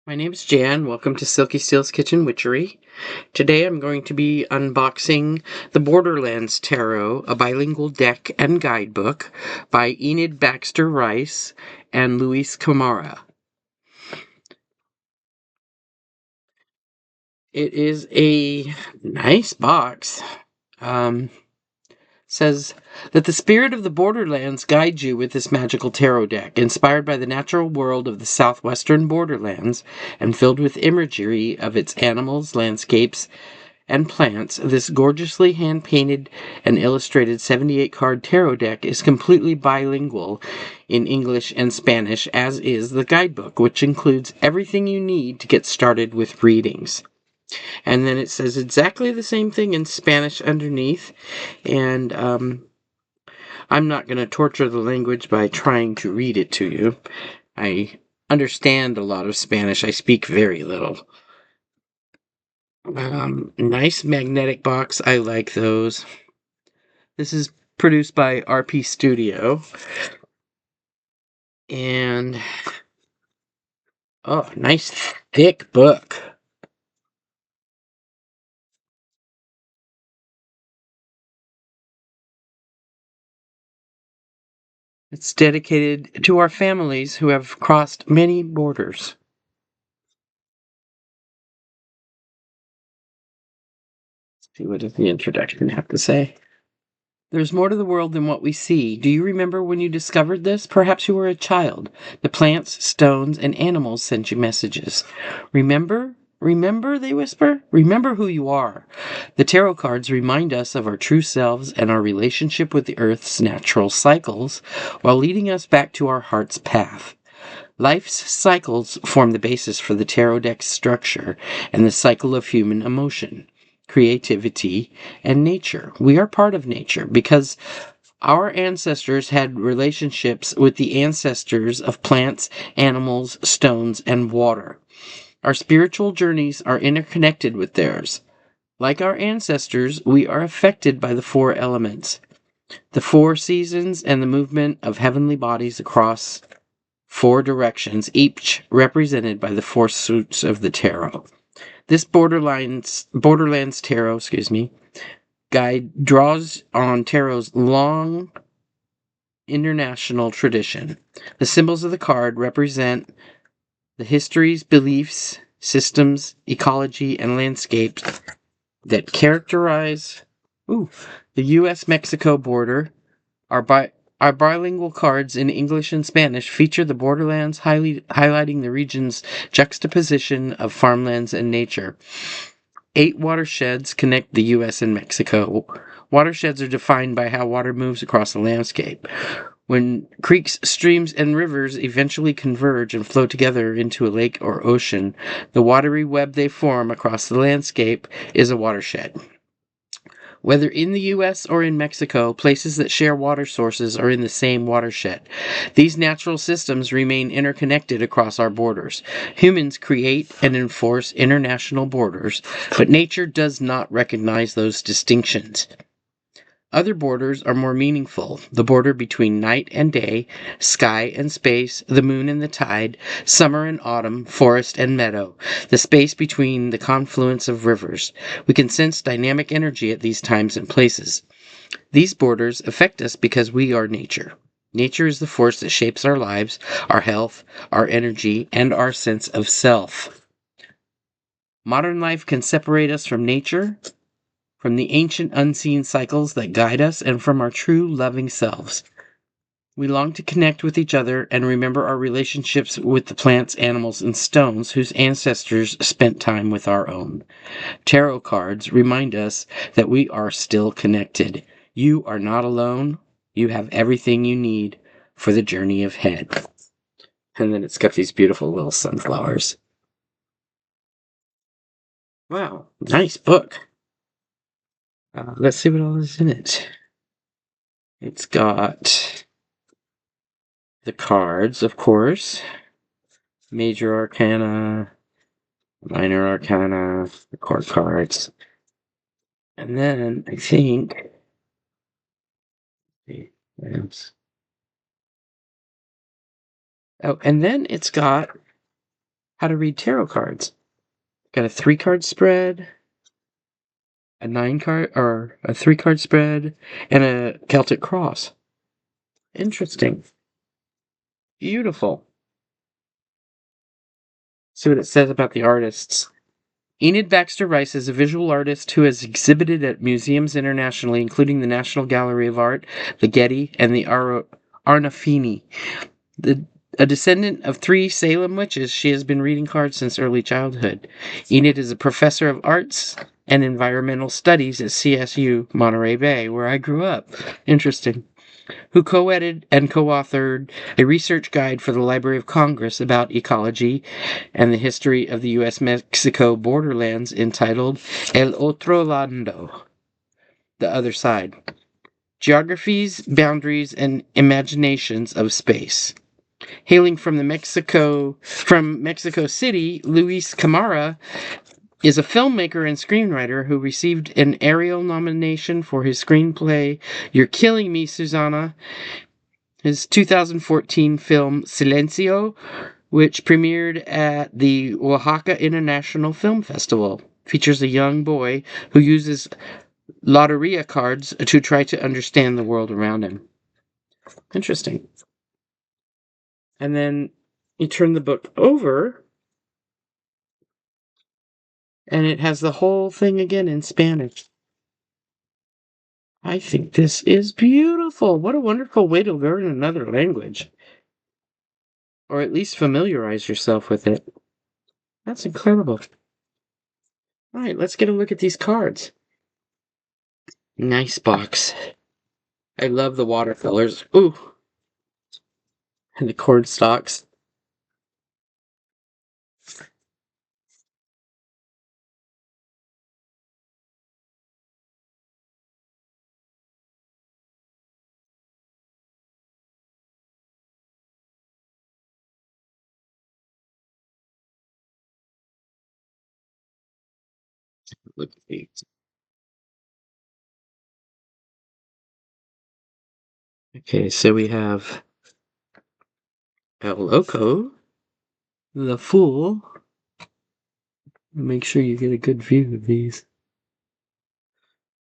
My name is Jan. Welcome to Silky Steel's Kitchen Witchery. Today I'm going to be unboxing the Borderlands Tarot, a bilingual deck and guidebook by Enid Baxter Rice and Luis Camara. It is a nice box. Um, Says that the spirit of the Borderlands guides you with this magical tarot deck, inspired by the natural world of the southwestern Borderlands and filled with imagery of its animals, landscapes, and plants. This gorgeously hand-painted and illustrated 78-card tarot deck is completely bilingual in English and Spanish, as is the guidebook, which includes everything you need to get started with readings. And then it says exactly the same thing in Spanish underneath. And I'm not going to torture the language by trying to read it to you. I understand a lot of Spanish. I speak very little. Nice magnetic box. I like those. This is produced by RP Studio. And, oh, nice thick book. It's dedicated to our families who have crossed many borders. Let's see, what does the introduction have to say? There's more to the world than what we see. Do you remember when you discovered this? Perhaps you were a child. The plants, stones, and animals sent you messages. Remember? Remember, they whisper? Remember who you are. The tarot cards remind us of our true selves and our relationship with the earth's natural cycles, while leading us back to our heart's path. Life's cycles form the basis for the tarot deck's structure and the cycle of human emotion, creativity, and nature. We are part of nature because our ancestors had relationships with the ancestors of plants, animals, stones, and water. Our spiritual journeys are interconnected with theirs. Like our ancestors, we are affected by the four elements, the four seasons, and the movement of heavenly bodies across four directions, each represented by the four suits of the tarot. This Borderlands Tarot, guide draws on tarot's long international tradition. The symbols of the card represent the histories, beliefs, systems, ecology, and landscapes that characterize the U.S.-Mexico border. Our bilingual cards in English and Spanish feature the borderlands, highlighting the region's juxtaposition of farmlands and nature. 8 watersheds connect the U.S. and Mexico. Watersheds are defined by how water moves across the landscape. When creeks, streams, and rivers eventually converge and flow together into a lake or ocean, the watery web they form across the landscape is a watershed. Whether in the U.S. or in Mexico, places that share water sources are in the same watershed. These natural systems remain interconnected across our borders. Humans create and enforce international borders, but nature does not recognize those distinctions. Other borders are more meaningful. The border between night and day, sky and space, the moon and the tide, summer and autumn, forest and meadow, the space between the confluence of rivers. We can sense dynamic energy at these times and places. These borders affect us because we are nature. Nature is the force that shapes our lives, our health, our energy, and our sense of self. Modern life can separate us from nature, from the ancient unseen cycles that guide us, and from our true loving selves. We long to connect with each other and remember our relationships with the plants, animals, and stones whose ancestors spent time with our own. Tarot cards remind us that we are still connected. You are not alone. You have everything you need for the journey ahead. And then it's got these beautiful little sunflowers. Wow, nice book. Let's see what all is in it. It's got the cards, of course. Major Arcana, Minor Arcana, the court cards. And then I think oh, and then it's got how to read tarot cards. Got a 3-card spread, a 9-card or a 3-card spread, and a Celtic cross. Interesting. Beautiful. See what it says about the artists. Enid Baxter Rice is a visual artist who has exhibited at museums internationally, including the National Gallery of Art, the Getty, and the Arnolfini. A descendant of 3 Salem witches, she has been reading cards since early childhood. Enid is a professor of arts and environmental studies at CSU Monterey Bay, where I grew up. Interesting. Who co-edited and co-authored a research guide for the Library of Congress about ecology and the history of the U.S.-Mexico borderlands entitled El Otro Lado, the other side. Geographies, boundaries, and imaginations of space. Hailing from Mexico City, Luis Camara is a filmmaker and screenwriter who received an Ariel nomination for his screenplay You're Killing Me, Susanna, his 2014 film Silencio, which premiered at the Oaxaca International Film Festival. Features a young boy who uses loteria cards to try to understand the world around him. Interesting. And then you turn the book over, and it has the whole thing again in Spanish. I think this is beautiful. What a wonderful way to learn another language. Or at least familiarize yourself with it. That's incredible. All right, let's get a look at these cards. Nice box. I love the watercolors. Ooh. And the cord stalks. Look at these. Okay, so we have El Loco, the Fool. Make sure you get a good view of these.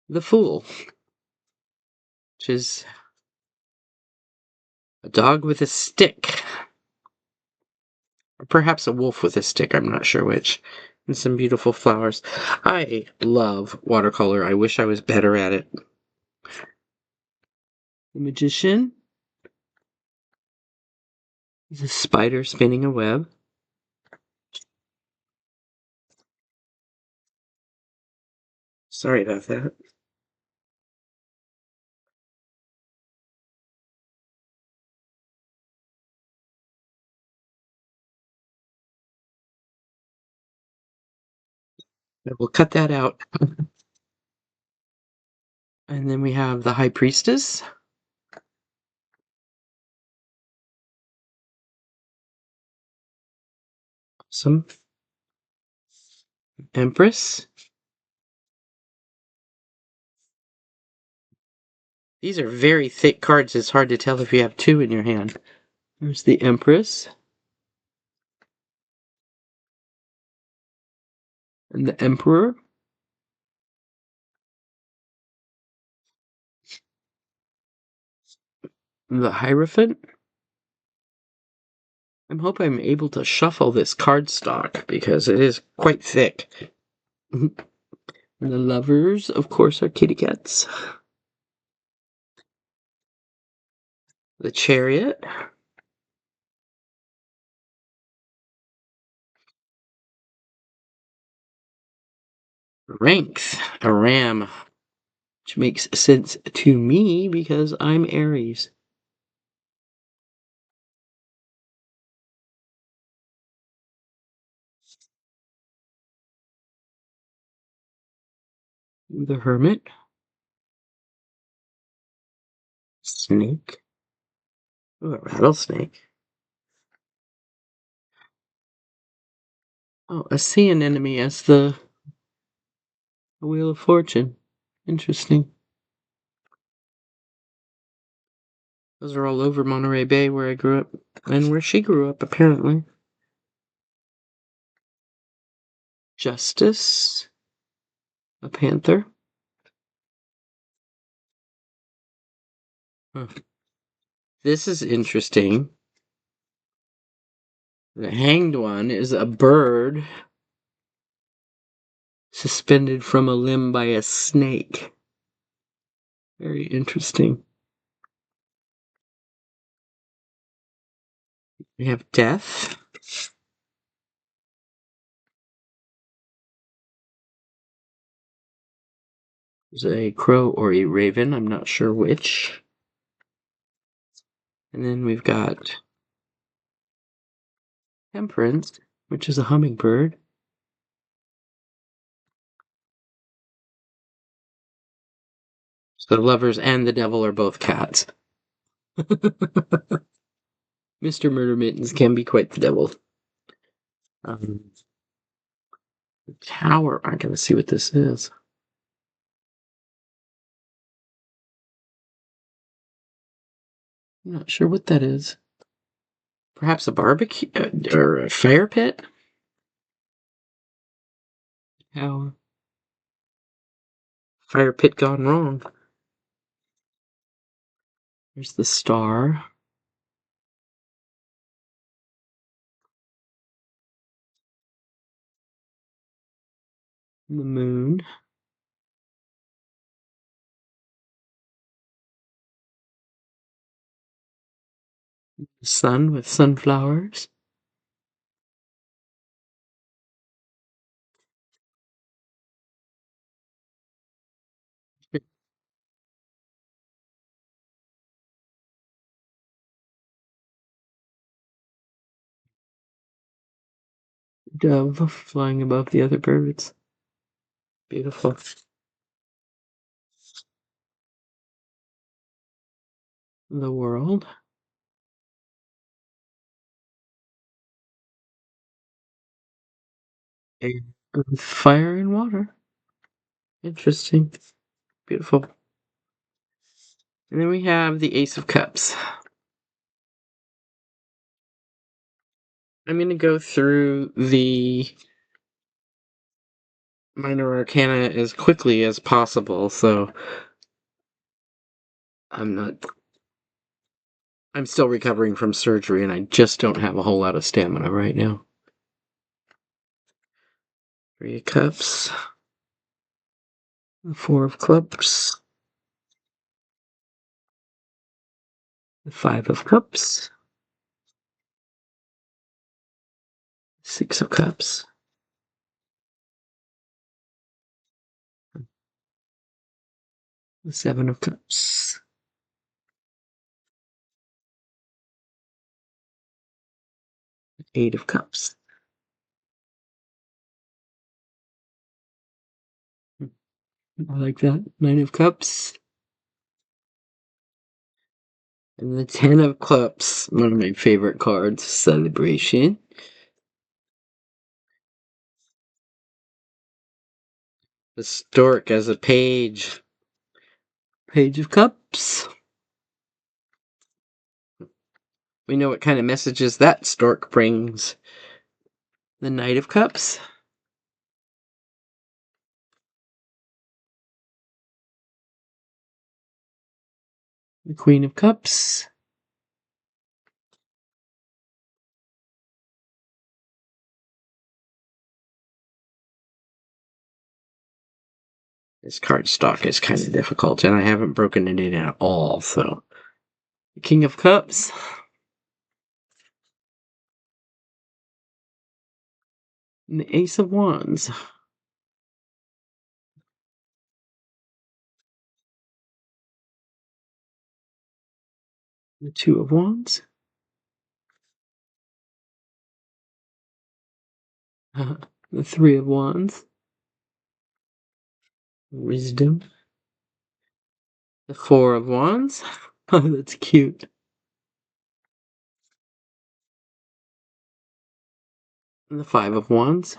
The Fool, which is a dog with a stick. Or perhaps a wolf with a stick, I'm not sure which. And some beautiful flowers. I love watercolor. I wish I was better at it. The Magician. Is a spider spinning a web. Sorry about that. We'll cut that out. And then we have the High Priestess. Some Empress. These are very thick cards. It's hard to tell if you have 2 in your hand. There's the Empress. And the Emperor. And the Hierophant. I hope I'm able to shuffle this cardstock because it is quite thick. And the Lovers, of course, are kitty cats. The Chariot. Ranks, a ram. Which makes sense to me because I'm Aries. The Hermit. Snake. Ooh, a rattlesnake. Oh, a sea anemone as the Wheel of Fortune. Interesting. Those are all over Monterey Bay where I grew up. And where she grew up, apparently. Justice, a panther. Huh. This is interesting. The hanged one is a bird suspended from a limb by a snake. Very interesting. We have death. There's a crow or a raven, I'm not sure which. And then we've got temperance, which is a hummingbird. So the lovers and the devil are both cats. Mr. Murder Mittens can be quite the devil. The tower. I'm going to see what this is. I'm not sure what that is. Perhaps a barbecue or a fire pit? Tower. Fire pit gone wrong. There's the star. The moon. The sun with sunflowers. Dove flying above the other birds. Beautiful. The world. Air, earth, fire, and water. Interesting. Beautiful. And then we have the Ace of Cups. I'm going to go through the minor arcana as quickly as possible, so I'm still recovering from surgery and I just don't have a whole lot of stamina right now. 3 of Cups. The 4 of Clubs. The 5 of Cups. 6 of Cups. The 7 of Cups. 8 of Cups. I like that. 9 of Cups. And the 10 of Cups. One of my favorite cards. Celebration. The stork as a page. Page of Cups. We know what kind of messages that stork brings. The Knight of Cups. The Queen of Cups. This card stock is kind of difficult, and I haven't broken it in at all, so. The King of Cups. And the Ace of Wands. The 2 of Wands. The 3 of Wands. Wisdom. The 4 of Wands. Oh, that's cute. And the 5 of Wands.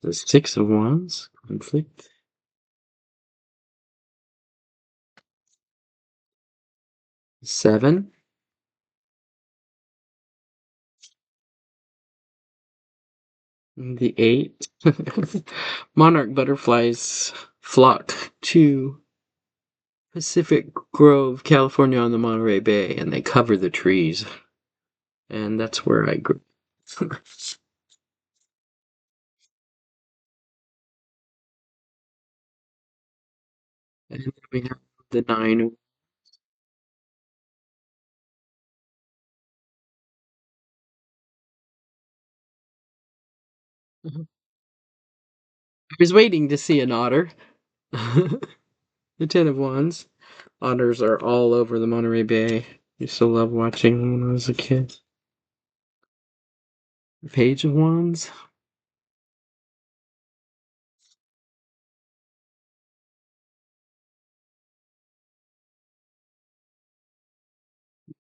The 6 of Wands. Conflict. The 7. The 8. Monarch butterflies flock to Pacific Grove, California on the Monterey Bay, and they cover the trees. And that's where I grew. And then we have the 9. I was waiting to see an otter. The 10 of Wands. Otters are all over the Monterey Bay. Used to love watching them when I was a kid. Page of Wands.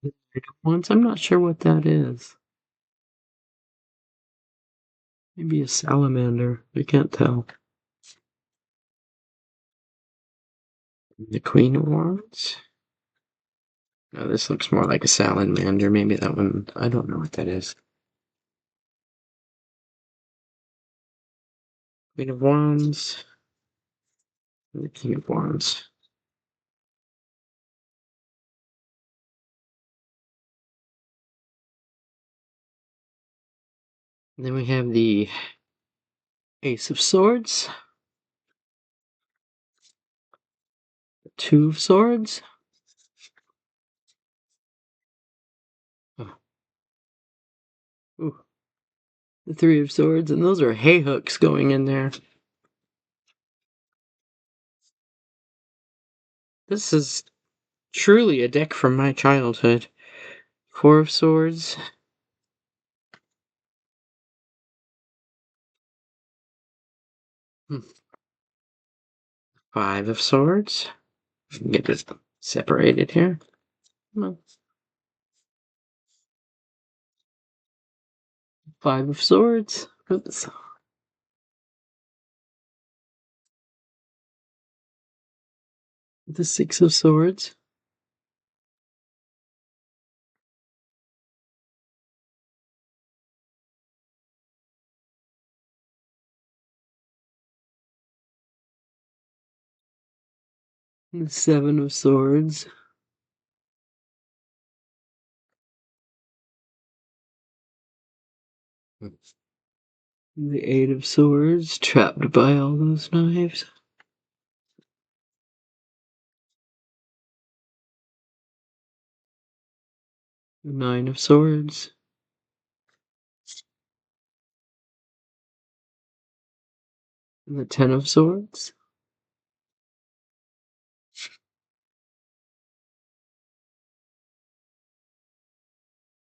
Page of Wands. I'm not sure what that is. Maybe a salamander. I can't tell. The Queen of Wands. No, this looks more like a salamander. Maybe that one. I don't know what that is. Queen of Wands. And the King of Wands. And then we have the Ace of Swords. The 2 of Swords. Oh. Ooh. The 3 of Swords. And those are hay hooks going in there. This is truly a deck from my childhood. 4 of Swords. Hmm. 5 of Swords. Get this separated here. Well, 5 of Swords. Oops. The 6 of Swords. The 7 of Swords. The 8 of Swords. Trapped by all those knives. The 9 of Swords. And the 10 of Swords.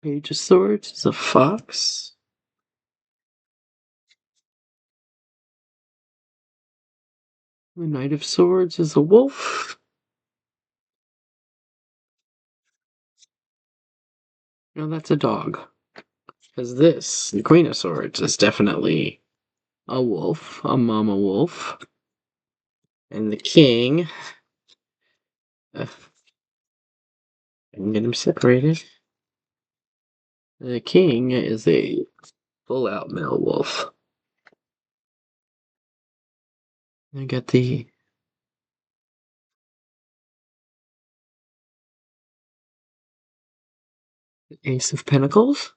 Page of Swords is a fox. The Knight of Swords is a wolf. No, that's a dog. Because this, the Queen of Swords, is definitely a wolf, a mama wolf. And the King, I can get him separated. The King is a full out male wolf. I got the Ace of Pentacles.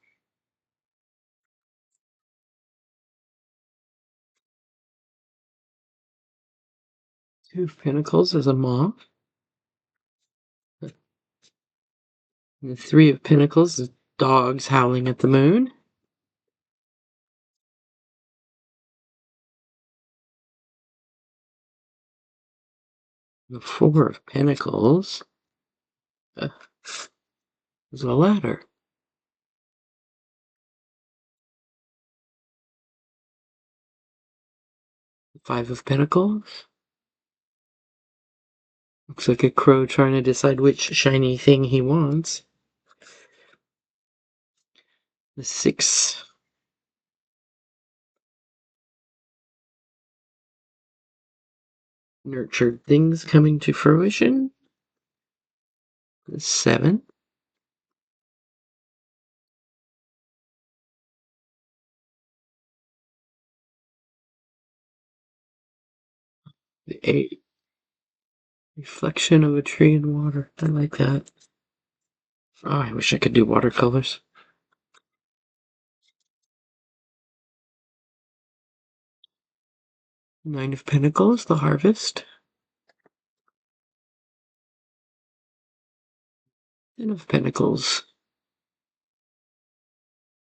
2 of Pentacles is a moth. The 3 of Pentacles is dogs howling at the moon. The 4 of Pentacles uh, is a ladder. The 5 of Pentacles looks like a crow trying to decide which shiny thing he wants. The 6 nurtured things coming to fruition. The 7 The 8. Reflection of a tree in water. I like that. Oh, I wish I could do watercolors. 9 of Pentacles, the harvest. 10 of Pentacles,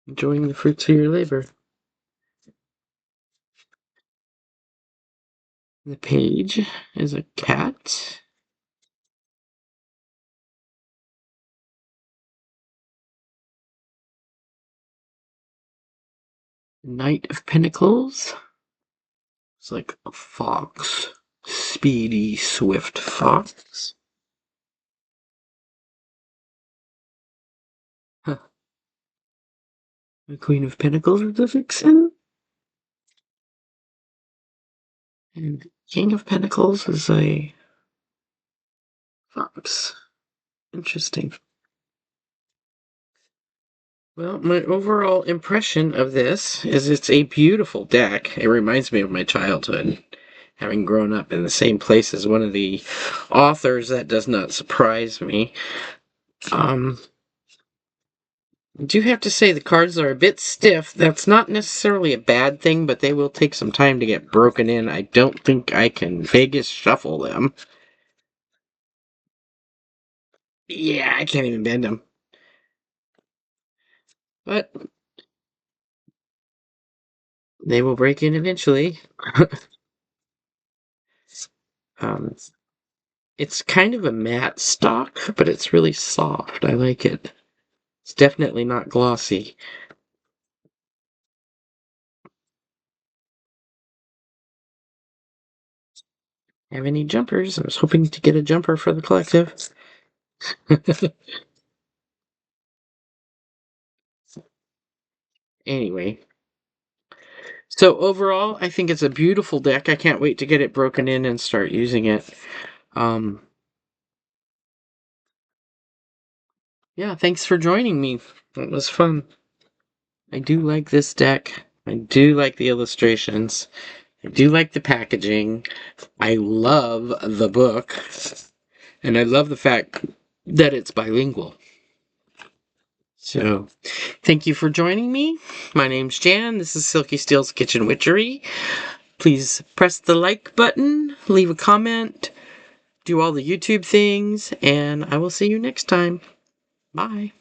enjoying the fruits of your labor. The page is a cat. Knight of Pentacles. It's like a fox. Speedy, swift fox. Huh. The Queen of Pentacles is the vixen. And King of Pentacles is a fox. Interesting. Well, my overall impression of this is it's a beautiful deck. It reminds me of my childhood, having grown up in the same place as one of the authors. That does not surprise me. I do have to say the cards are a bit stiff. That's not necessarily a bad thing, but they will take some time to get broken in. I don't think I can Vegas shuffle them. Yeah, I can't even bend them. But they will break in eventually. um, it's kind of a matte stock, but it's really soft. I like it. It's definitely not glossy. Have any jumpers? I was hoping to get a jumper for the collective. Anyway, so overall, I think it's a beautiful deck. I can't wait to get it broken in and start using it. Um, yeah, thanks for joining me. It was fun. I do like this deck. I do like the illustrations. I do like the packaging. I love the book. And I love the fact that it's bilingual. So, thank you for joining me. My name's Jan. This is Silky Steele's Kitchen Witchery. Please press the like button, leave a comment, do all the YouTube things, and I will see you next time. Bye.